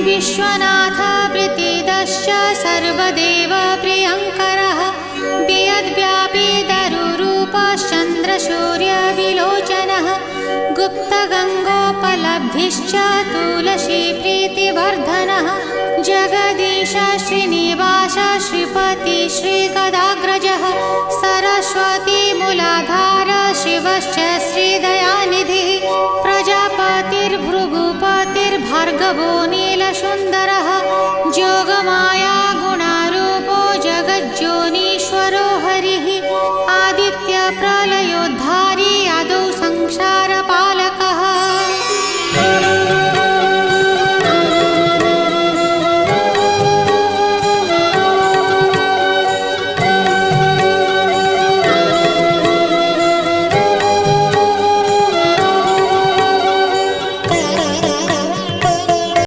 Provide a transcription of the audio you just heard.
विश्वनाथ प्रीतिदश्च सर्वदेव प्रियङ्करः वियद्व्यापी दरुरूपश्चन्द्रसूर्यविलोचनः गुप्तगङ्गोपलब्धिश्च तुलसीप्रीतिवर्धनः जगदीश श्रीनिवास श्रीपति श्रीगदाग्रजः सरस्वतीमूलाधार शिवश्च श्रीदयानिधिः प्रजापतिर्भृगुपतिर्भार्गवो नीलसुन्दरः जोगमाया